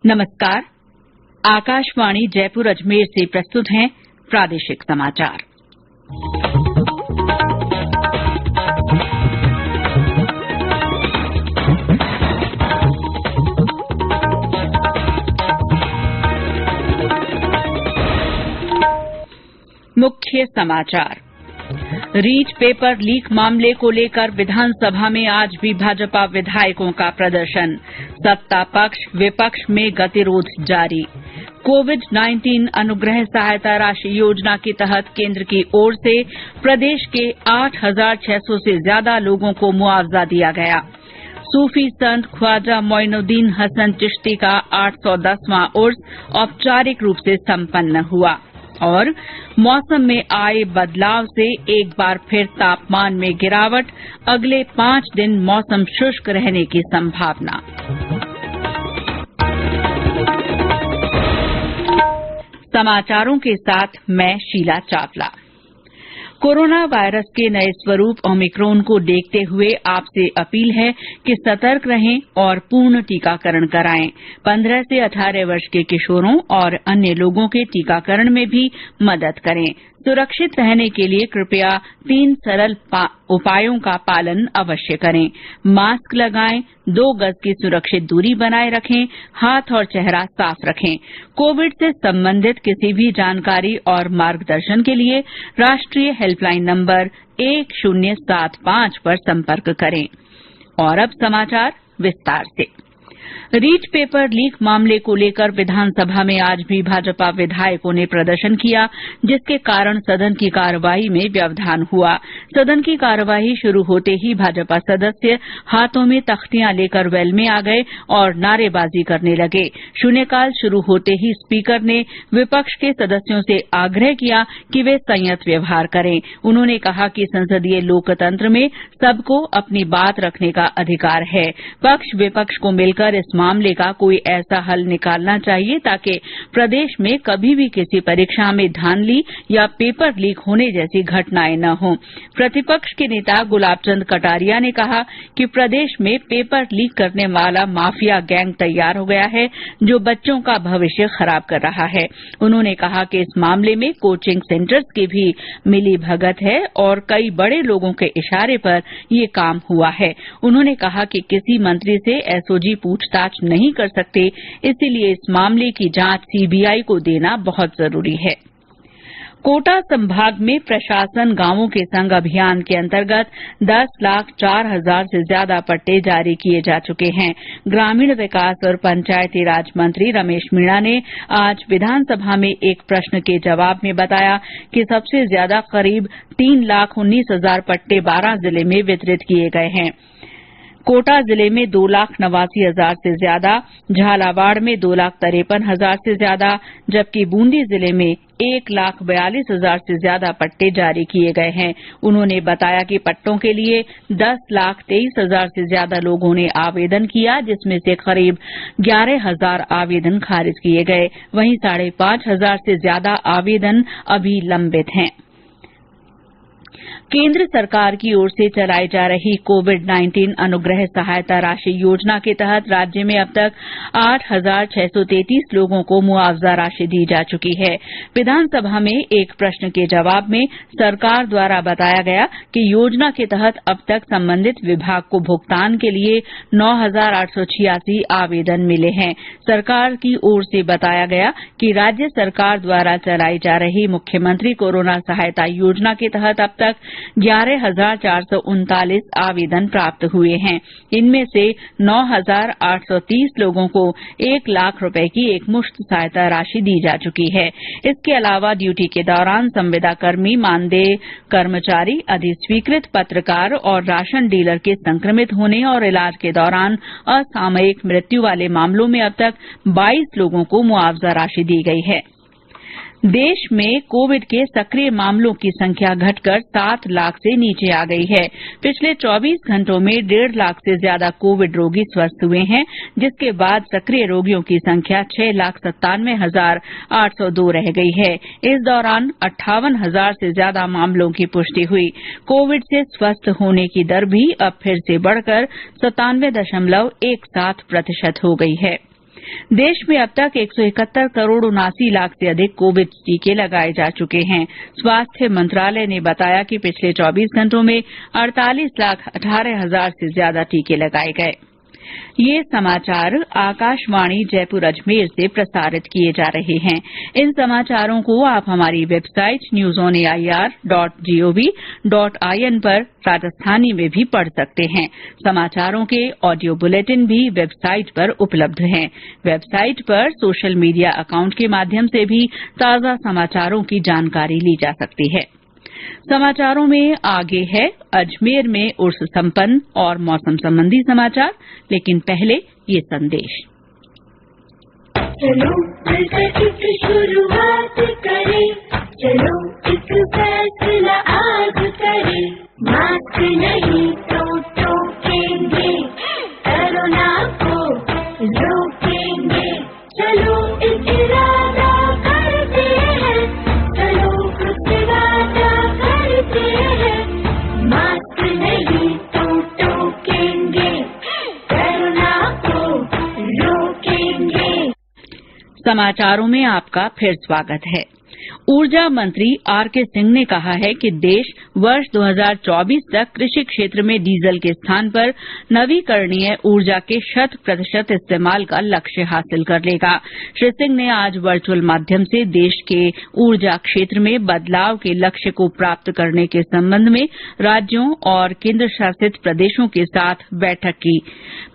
नमस्कार। आकाशवाणी जयपुर अजमेर से प्रस्तुत हैं प्रादेशिक समाचार। मुख्य समाचार। रीच पेपर लीक मामले को लेकर विधानसभा में आज भी भाजपा विधायकों का प्रदर्शन। सत्ता पक्ष विपक्ष में गतिरोध जारी। कोविड-19 अनुग्रह सहायता राशि योजना के तहत केंद्र की ओर से प्रदेश के 8,600 से ज्यादा लोगों को मुआवजा दिया गया। सूफी संत ख्वाजा मोइनुद्दीन हसन चिश्ती का 810वां उर्स औपचारिक रूप से संपन्न हुआ। और मौसम में आए बदलाव से एक बार फिर तापमान में गिरावट, अगले 5 दिन मौसम शुष्क रहने की संभावना। समाचारों के साथ मैं शीला चावला। कोरोना वायरस के नए स्वरूप ओमिक्रॉन को देखते हुए आपसे अपील है कि सतर्क रहें और पूर्ण टीकाकरण कराएं। 15 से 18 वर्ष के किशोरों और अन्य लोगों के टीकाकरण में भी मदद करें। सुरक्षित रहने के लिए कृपया 3 सरल उपायों का पालन अवश्य करें। मास्क लगाएं, 2 गज की सुरक्षित दूरी बनाए रखें, हाथ और चेहरा साफ रखें। कोविड से संबंधित किसी भी जानकारी और मार्गदर्शन के लिए राष्ट्रीय हेल्पलाइन नंबर 1075 पर संपर्क करें। और अब समाचार विस्तार से। रीच पेपर लीक मामले को लेकर विधानसभा में आज भी भाजपा विधायकों ने प्रदर्शन किया, जिसके कारण सदन की कार्यवाही में व्यवधान हुआ। सदन की कार्यवाही शुरू होते ही भाजपा सदस्य हाथों में तख्तियां लेकर वेल में आ गए और नारेबाजी करने लगे। शून्यकाल शुरू होते ही स्पीकर ने विपक्ष के सदस्यों से आग्रह किया कि वे संयत व्यवहार करें। उन्होंने कहा कि संसदीय लोकतंत्र में सबको अपनी बात रखने का अधिकार है। पक्ष विपक्ष को मिलकर इस मामले का कोई ऐसा हल निकालना चाहिए ताकि प्रदेश में कभी भी किसी परीक्षा में धांधली या पेपर लीक होने जैसी घटनाएं न हों। प्रतिपक्ष के नेता गुलाब चंद कटारिया ने कहा कि प्रदेश में पेपर लीक करने वाला माफिया गैंग तैयार हो गया है, जो बच्चों का भविष्य खराब कर रहा है। उन्होंने कहा कि इस मामले में कोचिंग सेंटर्स की भी मिली भगत है और कई बड़े लोगों के इशारे पर ये काम हुआ है। उन्होंने कहा कि किसी मंत्री से एसओजी पूछताछ नहीं कर सकते, इसलिए इस मामले की जांच सीबीआई को देना बहुत जरूरी है। कोटा संभाग में प्रशासन गांवों के संग अभियान के अंतर्गत 10,04,000 से ज्यादा पट्टे जारी किए जा चुके हैं। ग्रामीण विकास और पंचायती राज मंत्री रमेश मीणा ने आज विधानसभा में एक प्रश्न के जवाब में बताया कि सबसे ज्यादा करीब 3,19,000 पट्टे 12 जिले में वितरित किए गए हैं। कोटा जिले में 2,89,000 से ज्यादा, झालावाड़ में 2,53,000 से ज्यादा, जबकि बूंदी जिले में 1,42,000 से ज्यादा पट्टे जारी किए गए हैं। उन्होंने बताया कि पट्टों के लिए 10,23,000 से ज्यादा लोगों ने आवेदन किया, जिसमें से करीब 11,000 आवेदन खारिज किए गए। वहीं 5,500 से ज्यादा आवेदन अभी लंबित हैं। केंद्र सरकार की ओर से चलाई जा रही कोविड-19 अनुग्रह सहायता राशि योजना के तहत राज्य में अब तक 8,633 लोगों को मुआवजा राशि दी जा चुकी है। विधानसभा में एक प्रश्न के जवाब में सरकार द्वारा बताया गया कि योजना के तहत अब तक संबंधित विभाग को भुगतान के लिए 9,886 आवेदन मिले हैं। सरकार की ओर से बताया गया कि राज्य सरकार द्वारा चलाई जा रही मुख्यमंत्री कोरोना सहायता योजना के तहत अब तक 11,439 आवेदन प्राप्त हुए हैं। इनमें से 9,830 लोगों को 1 लाख रुपए की एक मुश्त सहायता राशि दी जा चुकी है। इसके अलावा ड्यूटी के दौरान संविदाकर्मी, मानदेय कर्मचारी, अधिस्वीकृत पत्रकार और राशन डीलर के संक्रमित होने और इलाज के दौरान असामयिक मृत्यु वाले मामलों में अब तक 22 लोगों को मुआवजा राशि दी गई है। देश में कोविड के सक्रिय मामलों की संख्या घटकर 7 लाख से नीचे आ गई है। पिछले 24 घंटों में 1.5 लाख से ज्यादा कोविड रोगी स्वस्थ हुए हैं, जिसके बाद सक्रिय रोगियों की संख्या 6,97,802 रह गई है। इस दौरान 58,000 से ज्यादा मामलों की पुष्टि हुई। कोविड से स्वस्थ होने की दर भी अब फिर से बढ़कर 97.17% हो गई है। देश में अब तक 171 करोड़ 79 लाख से अधिक कोविड टीके लगाए जा चुके हैं। स्वास्थ्य मंत्रालय ने बताया कि पिछले 24 घंटों में 48,18,000 से ज्यादा टीके लगाए गए। ये समाचार आकाशवाणी जयपुर अजमेर से प्रसारित किए जा रहे हैं। इन समाचारों को आप हमारी वेबसाइट newsonair.gov.in पर राजस्थानी में भी पढ़ सकते हैं। समाचारों के ऑडियो बुलेटिन भी वेबसाइट पर उपलब्ध हैं। वेबसाइट पर सोशल मीडिया अकाउंट के माध्यम से भी ताजा समाचारों की जानकारी ली जा सकती है। समाचारों में आगे है अजमेर में उर्स संपन्न और मौसम संबंधी समाचार, लेकिन पहले ये संदेश। चलो मिलकर शुरुआत करें, चलो एक फैसला आज करें, मास्क नहीं तो टोकेंगे, कोरोना को रोकेंगे, चलो एक इरादा करते हैं, चलो कुछ वादा करते हैं, मास्क नहीं तो टोकेंगे, कोरोना को रोकेंगे। समाचारों में आपका फिर स्वागत है। ऊर्जा मंत्री आर.के. सिंह ने कहा है कि देश वर्ष 2024 तक कृषि क्षेत्र में डीजल के स्थान पर नवीकरणीय ऊर्जा के 100% इस्तेमाल का लक्ष्य हासिल कर लेगा। श्री सिंह ने आज वर्चुअल माध्यम से देश के ऊर्जा क्षेत्र में बदलाव के लक्ष्य को प्राप्त करने के संबंध में राज्यों और केंद्र शासित प्रदेशों के साथ बैठक की।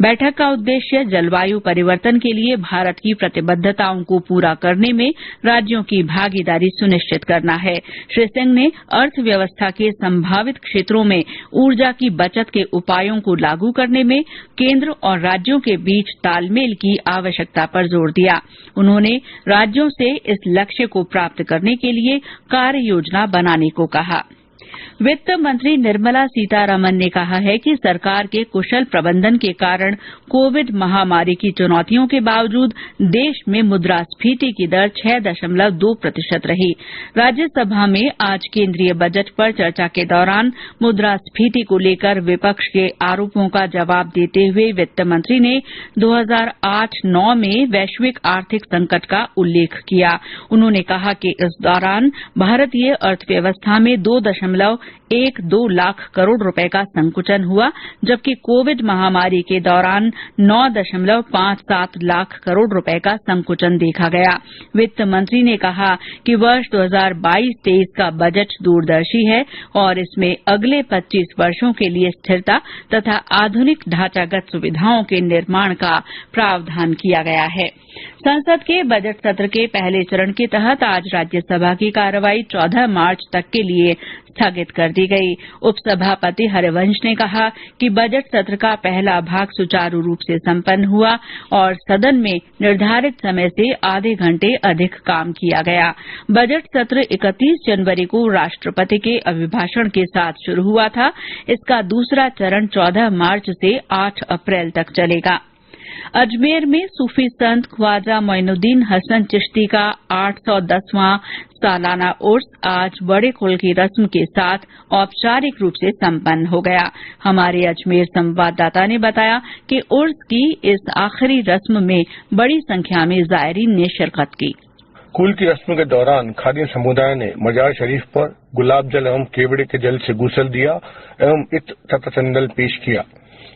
बैठक का उद्देश्य जलवायु परिवर्तन के लिए भारत की प्रतिबद्धताओं को पूरा करने में राज्यों की भागीदारी सुनिश्चित करना है। श्री सिंह ने अर्थव्यवस्था के संभावित क्षेत्रों में ऊर्जा की बचत के उपायों को लागू करने में केंद्र और राज्यों के बीच तालमेल की आवश्यकता पर जोर दिया। उन्होंने राज्यों से इस लक्ष्य को प्राप्त करने के लिए कार्य योजना बनाने को कहा। वित्त मंत्री निर्मला सीतारमण ने कहा है कि सरकार के कुशल प्रबंधन के कारण कोविड महामारी की चुनौतियों के बावजूद देश में मुद्रास्फीति की दर 6.2% रही। राज्यसभा में आज केंद्रीय बजट पर चर्चा के दौरान मुद्रास्फीति को लेकर विपक्ष के आरोपों का जवाब देते हुए वित्त मंत्री ने 2008-9 में वैश्विक आर्थिक संकट का उल्लेख किया। उन्होंने कहा कि इस दौरान भारतीय अर्थव्यवस्था में 2.12 लाख करोड़ रुपए का संकुचन हुआ, जबकि कोविड महामारी के दौरान 9.57 लाख करोड़ रुपए का संकुचन देखा गया। वित्त मंत्री ने कहा कि वर्ष 2022-23 का बजट दूरदर्शी है और इसमें अगले 25 वर्षों के लिए स्थिरता तथा आधुनिक ढांचागत सुविधाओं के निर्माण का प्रावधान किया गया है। संसद के बजट सत्र के पहले चरण के तहत आज राज्यसभा की कार्यवाही 14 मार्च तक के लिए स्थगित कर दी गई। उपसभापति हरिवंश ने कहा कि बजट सत्र का पहला भाग सुचारू रूप से संपन्न हुआ और सदन में निर्धारित समय से आधे घंटे अधिक काम किया गया। बजट सत्र 31 जनवरी को राष्ट्रपति के अभिभाषण के साथ शुरू हुआ था। इसका दूसरा चरण 14 मार्च से 8 अप्रैल तक चलेगा। अजमेर में सूफी संत ख्वाजा मोइनुद्दीन हसन चिश्ती का 810वां सालाना उर्स आज बड़े कुल की रस्म के साथ औपचारिक रूप से संपन्न हो गया। हमारे अजमेर संवाददाता ने बताया कि उर्स की इस आखिरी रस्म में बड़ी संख्या में जायरीन ने शिरकत की। कुल की रस्म के दौरान खादी समुदाय ने मजार शरीफ पर गुलाब जल एवं केवड़े के जल से गुसल दिया एवं इत्र तथा चंदन पेश किया।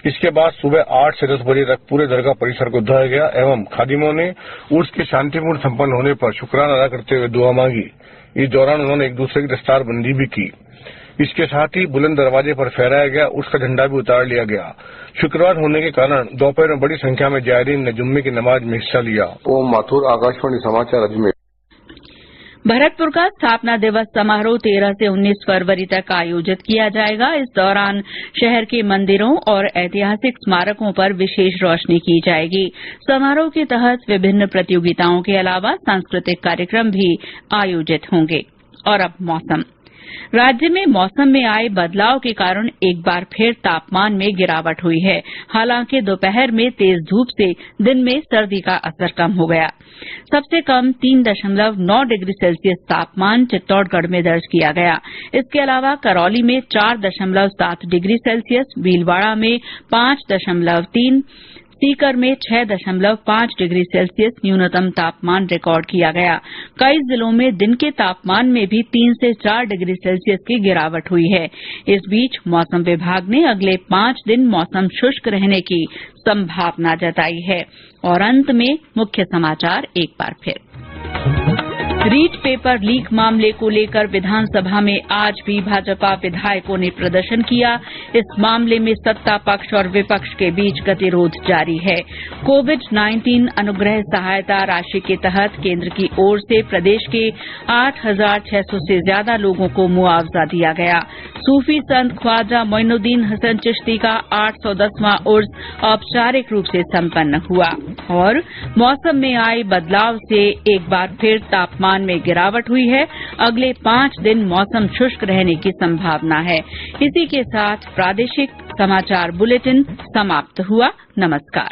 इसके बाद सुबह 8 से 10 बजे तक पूरे दरगाह परिसर को धोया गया एवं खादिमों ने उर्स के शांतिपूर्ण संपन्न होने पर शुक्राना अदा करते हुए दुआ मांगी। इस दौरान उन्होंने एक दूसरे की दस्तारबंदी भी की। इसके साथ ही बुलंद दरवाजे पर फहराया गया उर्स का झंडा भी उतार लिया गया। शुक्रवार होने के कारण दोपहर में बड़ी संख्या में जायरीन ने जुम्मे की नमाज में हिस्सा लिया। ओम माथुर, आकाशवाणी समाचार अजमेर। भरतपुर का स्थापना दिवस समारोह 13 से 19 फरवरी तक आयोजित किया जाएगा। इस दौरान शहर के मंदिरों और ऐतिहासिक स्मारकों पर विशेष रोशनी की जाएगी। समारोह के तहत विभिन्न प्रतियोगिताओं के अलावा सांस्कृतिक कार्यक्रम भी आयोजित होंगे। और अब मौसम। राज्य में मौसम में आए बदलाव के कारण एक बार फिर तापमान में गिरावट हुई है। हालांकि दोपहर में तेज धूप से दिन में सर्दी का असर कम हो गया। सबसे कम 3.9 डिग्री सेल्सियस तापमान चित्तौड़गढ़ में दर्ज किया गया। इसके अलावा करौली में 4.7 डिग्री सेल्सियस, भीलवाड़ा में 5.3, सीकर में 6.5 डिग्री सेल्सियस न्यूनतम तापमान रिकॉर्ड किया गया। कई जिलों में दिन के तापमान में भी 3 से 4 डिग्री सेल्सियस की गिरावट हुई है। इस बीच मौसम विभाग ने अगले 5 दिन मौसम शुष्क रहने की संभावना जताई है। और अंत में मुख्य समाचार एक बार फिर। रीट पेपर लीक मामले को लेकर विधानसभा में आज भी भाजपा विधायकों ने प्रदर्शन किया। इस मामले में सत्ता पक्ष और विपक्ष के बीच गतिरोध जारी है। कोविड-19 अनुग्रह सहायता राशि के तहत केंद्र की ओर से प्रदेश के 8,600 से ज्यादा लोगों को मुआवजा दिया गया। सूफी संत ख्वाजा मोइनुद्दीन हसन चिश्ती का 810वां उर्स औपचारिक रूप से संपन्न हुआ। और मौसम में आए बदलाव से एक बार फिर तापमान में गिरावट हुई है। अगले 5 दिन मौसम शुष्क रहने की संभावना है। इसी के साथ प्रादेशिक समाचार बुलेटिन समाप्त हुआ। नमस्कार।